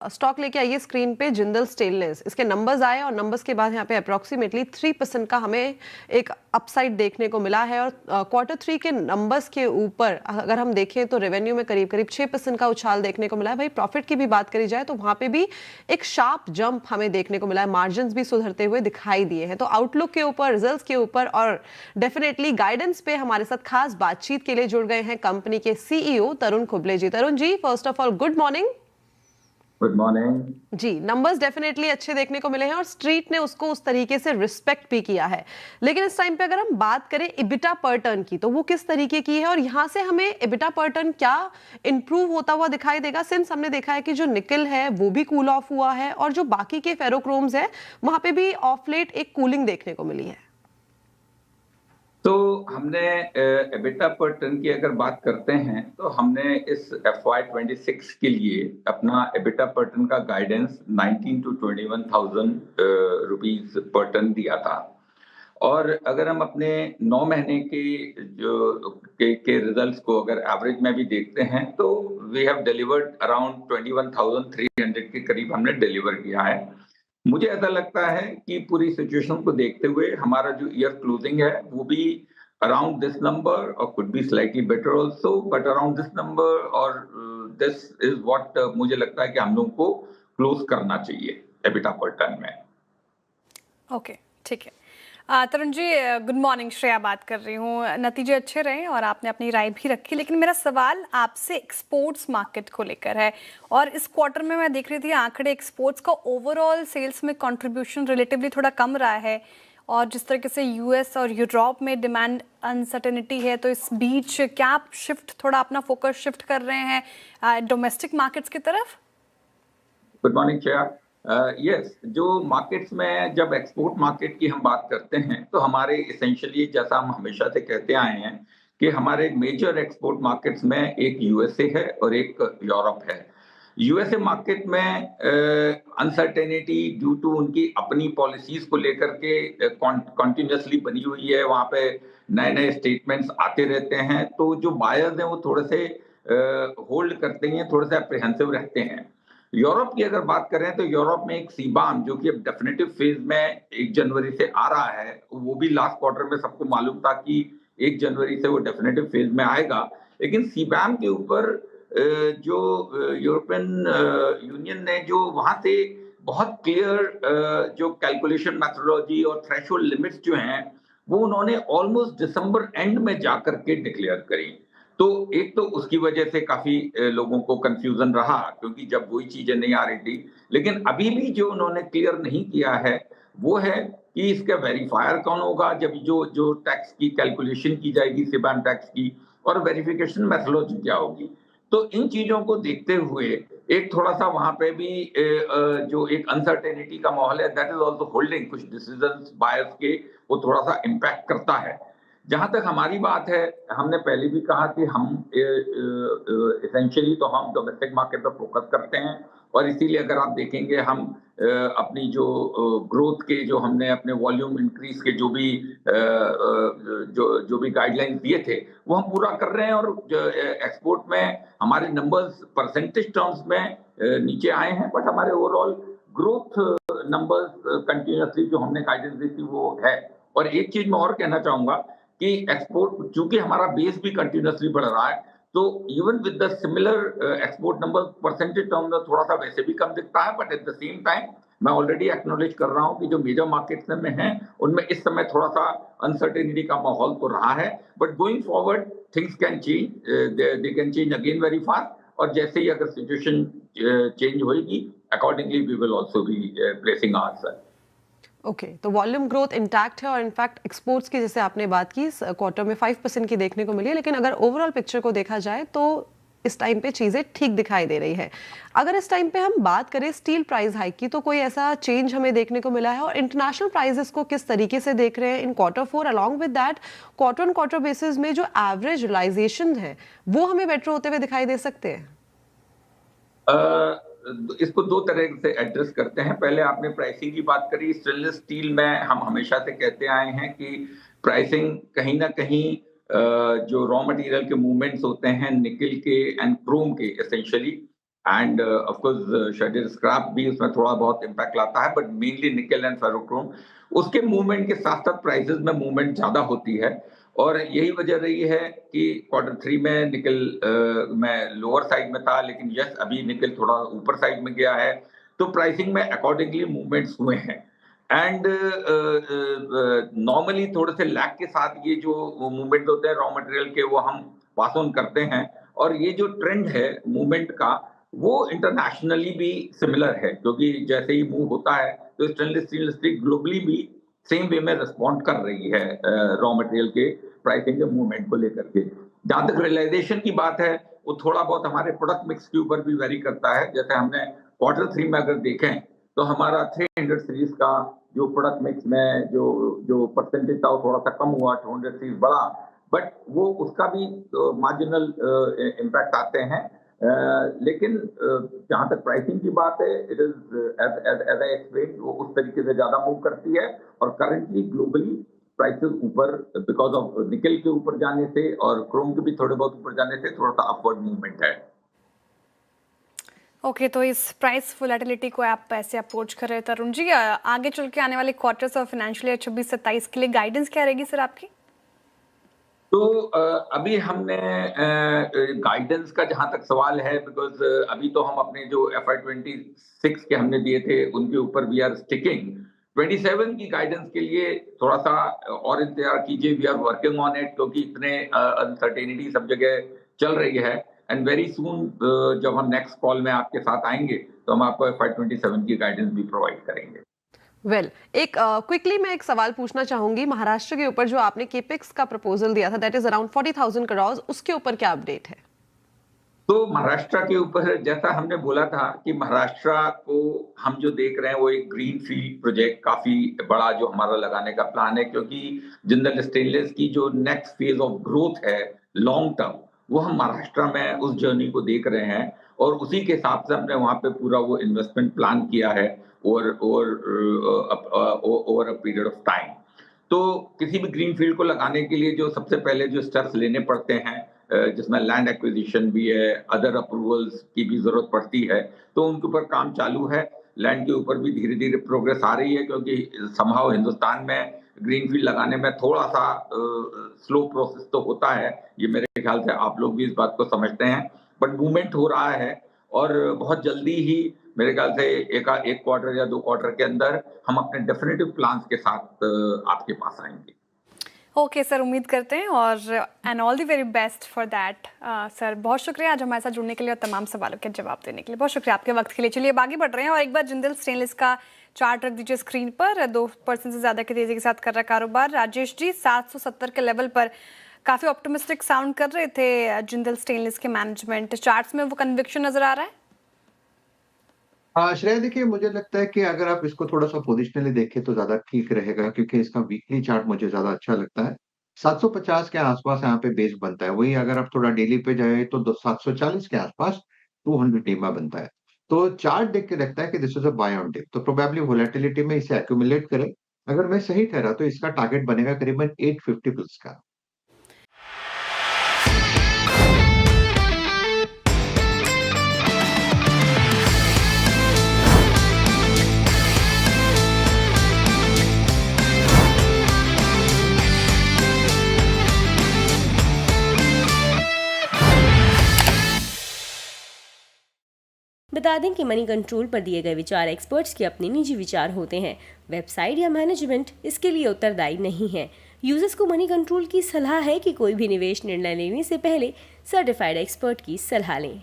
Stock लेके आइए screen पे, जिंदल स्टेनलेस। इसके नंबर्स आए और नंबर्स के बाद यहाँ पे अप्रोक्सीमेटली 3% का हमें एक अपसाइड देखने को मिला है। और Q3 के नंबर्स के ऊपर अगर हम देखें तो रेवेन्यू में करीब करीब 6% का उछाल देखने को मिला है। भाई प्रॉफिट की भी बात करी जाए तो वहां पे भी एक शार्प जंप हमें देखने को मिला है, मार्जिन भी सुधरते हुए दिखाई दिए हैं। तो आउटलुक के ऊपर, रिजल्ट के ऊपर और डेफिनेटली गाइडेंस पे हमारे साथ खास बातचीत के लिए जुड़ गए हैं कंपनी के CEO Tarun Khuble ji. Tarun ji, first of all good morning. Good morning ji, numbers definitely अच्छे देखने को मिले हैं और स्ट्रीट ने उसको उस तरीके से रिस्पेक्ट भी किया है। लेकिन इस टाइम पे अगर हम बात करें EBITDA पर टर्न की, तो वो किस तरीके की है और यहां से हमें EBITDA पर टर्न क्या इंप्रूव होता हुआ दिखाई देगा? सिंस हमने देखा है कि जो निकल है वो भी कूल ऑफ हुआ है और जो बाकी के फेरोक्रोम्स है वहां पे भी ऑफ लेट एक कूलिंग देखने को मिली है। तो हमने एबिटा पर टन की अगर बात करते हैं तो हमने इस FY26 के लिए अपना एबिटा पर टन का गाइडेंस 19 to 21,000 रुपीस पर टन दिया था। और अगर हम अपने 9 महीने के जो के रिजल्ट्स को अगर एवरेज में भी देखते हैं तो वी हैव डिलीवर्ड अराउंड 21,300 के करीब हमने डिलीवर किया है। मुझे ऐसा लगता है कि पूरी सिचुएशन को देखते हुए हमारा जो ईयर क्लोजिंग है वो भी अराउंड दिस नंबर और could be slightly better also, but around this number और दिस इज व्हाट मुझे लगता है कि हम लोगों को क्लोज करना चाहिए एबिटा पर टन में। ओके, ठीक है। Tarun ji, good morning. श्रेया बात कर रही हूँ। नतीजे अच्छे रहे और आपने अपनी राय भी रखी, लेकिन मेरा सवाल आपसे एक्सपोर्ट्स मार्केट को लेकर है। और इस क्वार्टर में मैं देख रही थी आंकड़े, एक्सपोर्ट्स का ओवरऑल सेल्स में कंट्रीब्यूशन रिलेटिवली थोड़ा कम रहा है। और जिस तरीके से US और यूरोप में डिमांड अनसर्टेनिटी है, तो इस बीच क्या आप थोड़ा अपना फोकस शिफ्ट कर रहे हैं डोमेस्टिक मार्केट्स की तरफ? Good morning Shreya. यस, जो मार्केट्स में जब एक्सपोर्ट मार्केट की हम बात करते हैं तो हमारे इसेंशियली जैसा हम हमेशा से कहते आए हैं कि हमारे मेजर एक्सपोर्ट मार्केट्स में एक USA है और एक यूरोप है। USA मार्केट में अनसर्टेनिटी ड्यू टू उनकी अपनी पॉलिसीज को लेकर के कॉन्टिन्यूसली बनी हुई है। वहां पे नए नए स्टेटमेंट्स आते रहते हैं, तो जो बायर्स हैं वो थोड़े से होल्ड करते हैं, थोड़े से अप्रिहेंसिव रहते हैं। यूरोप की अगर बात करें तो यूरोप में एक सीबाम जो कि अब डेफिनेटिव फेज में 1 जनवरी से आ रहा है, वो भी लास्ट क्वार्टर में सबको मालूम था कि 1 जनवरी से वो डेफिनेटिव फेज में आएगा। लेकिन सीबाम के ऊपर जो यूरोपियन यूनियन ने जो वहां से बहुत क्लियर जो कैलकुलेशन मेथोडोलॉजी और थ्रेशोल्ड लिमिट्स जो हैं वो उन्होंने ऑलमोस्ट दिसंबर एंड में जाकर के डिक्लेयर करी। तो एक तो उसकी वजह से काफी लोगों को कंफ्यूजन रहा क्योंकि जब वही चीजें नहीं आ रही थी। लेकिन अभी भी जो उन्होंने क्लियर नहीं किया है वो है कि इसका वेरीफायर कौन होगा, जब जो जो टैक्स की कैलकुलेशन की जाएगी सीबाम टैक्स की, और वेरिफिकेशन मेथोडोलॉजी क्या होगी। तो इन चीजों को देखते हुए एक थोड़ा सा वहां पे भी जो एक अनसर्टेनिटी का माहौल है, दैट इज ऑल्सो होल्डिंग कुछ डिसीजंस बायर्स के, वो थोड़ा सा इम्पैक्ट करता है। जहां तक हमारी बात है, हमने पहले भी कहा कि हम इसेंशियली तो हम डोमेस्टिक मार्केट पर फोकस करते हैं और इसीलिए अगर आप देखेंगे हम अपनी जो ग्रोथ के जो हमने अपने वॉल्यूम इंक्रीज के जो भी गाइडलाइंस दिए थे वो हम पूरा कर रहे हैं। और एक्सपोर्ट में हमारे नंबर्स परसेंटेज टर्म्स में नीचे आए हैं, बट हमारे ओवरऑल ग्रोथ नंबर्स कंटिन्यूसली जो हमने गाइडेंस दी थी वो है। और एक चीज मैं और कहना चाहूंगा कि एक्सपोर्ट चूंकि हमारा बेस भी कंटिन्यूसली बढ़ रहा है, तो even with the similar export number percentage term में थोड़ा सा वैसे भी कम दिखता है, but at the same time मैं ऑलरेडी एक्नॉलेज कर रहा हूं कि जो मेजर मार्केट्स में हैं उनमें इस समय थोड़ा सा अनसर्टेनिटी का माहौल तो रहा है, but going forward things can change, they can change again very fast. और जैसे ही अगर सिचुएशन चेंज होगी accordingly we will also be placing our. Okay, तो वॉल्यूम ग्रोथ इंटैक्ट है और इनफैक्ट एक्सपोर्ट्स की जैसे आपने बात की इस क्वार्टर में 5% की देखने को मिली है। लेकिन अगर ओवरऑल पिक्चर को देखा जाए तो इस टाइम पे चीजें ठीक दिखाई दे रही है। अगर इस टाइम पे हम बात करें स्टील प्राइस हाइक की, तो कोई ऐसा चेंज हमें देखने को मिला है और इंटरनेशनल प्राइसेस को किस तरीके से देख रहे हैं इन Q4? Along with that quarter on quarter basis में जो एवरेज रियलाइजेशन है वो हमें बेटर होते हुए दिखाई दे सकते हैं? इसको दो तरह से एड्रेस करते हैं। पहले आपने प्राइसिंग की बात करी। स्टेनलेस स्टील में हम हमेशा से कहते आए हैं कि प्राइसिंग कहीं ना कहीं जो रॉ मटेरियल के मूवमेंट्स होते हैं निकल के एंड क्रोम के essentially, end of course shaded scrap भी उसमें थोड़ा बहुत इम्पैक्ट लाता है, but mainly nickel and ferrochrome. उसके मूवमेंट के साथ साथ प्राइसेस में मूवमेंट ज्यादा होती है, और यही वजह रही है कि Q3 में निकल में लोअर साइड में था, लेकिन यस अभी निकल थोड़ा ऊपर साइड में गया है, तो प्राइसिंग में अकॉर्डिंगली मूवमेंट्स हुए हैं। एंड नॉर्मली थोड़े से लैग के साथ ये जो मूवमेंट होते हैं रॉ मटेरियल के, वो हम पास ऑन करते हैं, और ये जो ट्रेंड है मूवमेंट का वो इंटरनेशनली भी सिमिलर है, क्योंकि जैसे ही मूव होता है तो स्टेनलेस स्टील ग्लोबली भी सेम वे में रिस्पॉन्ड कर रही है रॉ मटेरियल के प्राइसिंग के मूवमेंट को लेकर के। जहां तक रियलाइजेशन की बात है, वो थोड़ा बहुत हमारे प्रोडक्ट मिक्स के ऊपर भी वेरी करता है। जैसे हमने Q3 में अगर देखें तो हमारा 300 सीरीज का जो प्रोडक्ट मिक्स में जो परसेंटेज था वो थोड़ा सा कम हुआ, 200 सीरीज बढ़ा, बट वो उसका भी मार्जिनल इम्पैक्ट आते हैं। लेकिन जहां तक प्राइसिंग की बात है, it is as I explain, वो उस तरीके से ज्यादा मूव करती है, और करंटली ग्लोबली प्राइसेस ऊपर बिकॉज ऑफ निकल के ऊपर जाने से और क्रोम के भी थोड़े बहुत ऊपर जाने से थोड़ा सा अपवर्ड मूवमेंट है। ओके, तो इस प्राइस वोलेटिलिटी को आप ऐसे अप्रोच कर रहे हैं तरुण जी। आगे चल के आने वाले क्वार्टर्स और फाइनेंशियल ईयर 26-27 के लिए गाइडेंस क्या रहेगी सर आपकी? तो अभी हमने गाइडेंस का जहां तक सवाल है, बिकॉज अभी तो हम अपने जो FY26 के हमने दिए थे उनके ऊपर वी आर स्टिकिंग। 27 की गाइडेंस के लिए थोड़ा सा और इंतजार कीजिए, we are working on it, क्योंकि इतने अनसर्टेनिटी सब जगह चल रही है, एंड वेरी सून जब हम नेक्स्ट कॉल में आपके साथ आएंगे तो हम आपको FY27 की गाइडेंस भी प्रोवाइड करेंगे। एक क्विकली मैं एक सवाल पूछना चाहूंगी, महाराष्ट्र के ऊपर जो आपने केपेक्स का प्रपोजल दिया था दैट इज अराउंड 40,000 करोड़, उसके ऊपर क्या अपडेट है? तो महाराष्ट्र के ऊपर जैसा हमने बोला था कि महाराष्ट्र को हम जो देख रहे हैं वो एक ग्रीन फील्ड प्रोजेक्ट काफी बड़ा जो हमारा लगाने का प्लान है, क्योंकि जिंदल स्टेनलेस की जो नेक्स्ट फेज ऑफ ग्रोथ है लॉन्ग टर्म, वो हम महाराष्ट्र में उस जर्नी को देख रहे हैं, और उसी के हिसाब से हमने वहां पे पूरा वो इन्वेस्टमेंट प्लान किया है over a period of time. तो किसी भी ग्रीन फील्ड को लगाने के लिए जो सबसे पहले जो स्टेप्स लेने पड़ते हैं, जिसमें लैंड एक्विजिशन भी है, अदर अप्रूवल्स की भी जरूरत पड़ती है, तो उनके ऊपर काम चालू है। लैंड के ऊपर भी धीरे धीरे प्रोग्रेस आ रही है, क्योंकि समहाउ हिंदुस्तान में ग्रीन फील्ड लगाने में थोड़ा सा स्लो प्रोसेस तो होता है, ये मेरे ख्याल से आप लोग भी इस बात को समझते हैं, बट मूवमेंट हो रहा है, और बहुत जल्दी ही मेरे ख्याल से एक क्वार्टर या 2 क्वार्टर के अंदर हम अपने डेफिनेटिव प्लान्स के साथ आपके पास आएंगे। ओके सर, उम्मीद करते हैं, और and all the very best for that. Sir बहुत शुक्रिया आज हमारे साथ जुड़ने के लिए और तमाम सवालों के जवाब देने के लिए। बहुत शुक्रिया आपके वक्त के लिए। चलिए अब आगे बढ़ रहे हैं, और एक बार जिंदल स्टेनलेस का चार्ट रख दीजिए स्क्रीन पर। 2% से ज़्यादा की तेज़ी के साथ कर रहा कारोबार। राजेश जी 770 के लेवल पर काफ़ी ऑप्टिमिस्टिक साउंड कर रहे थे जिंदल स्टेनलेस के मैनेजमेंट, चार्ट्स में वो कन्विक्शन नज़र आ रहा है? श्रेया देखिए, मुझे लगता है कि अगर आप इसको थोड़ा सा पोजिशनली देखें तो ज्यादा ठीक रहेगा, क्योंकि इसका वीकली चार्ट मुझे ज्यादा अच्छा लगता है। 750 के आसपास यहाँ पे बेस बनता है। वही अगर आप थोड़ा डेली पे जाए तो 740 के आसपास 200 टीमा बनता है। तो चार्ट देख के लगता है कि this is a buy on dip, तो प्रोबेबली वोलेटिलिटी में इसे एक्यूमुलेट करें। अगर मैं सही ठहरा तो इसका टारगेट बनेगा करीबन 850 प्लस का। बता दें कि मनी कंट्रोल पर दिए गए विचार एक्सपर्ट्स के अपने निजी विचार होते हैं। वेबसाइट या मैनेजमेंट इसके लिए उत्तरदायी नहीं है। यूजर्स को मनी कंट्रोल की सलाह है कि कोई भी निवेश निर्णय लेने से पहले सर्टिफाइड एक्सपर्ट की सलाह लें।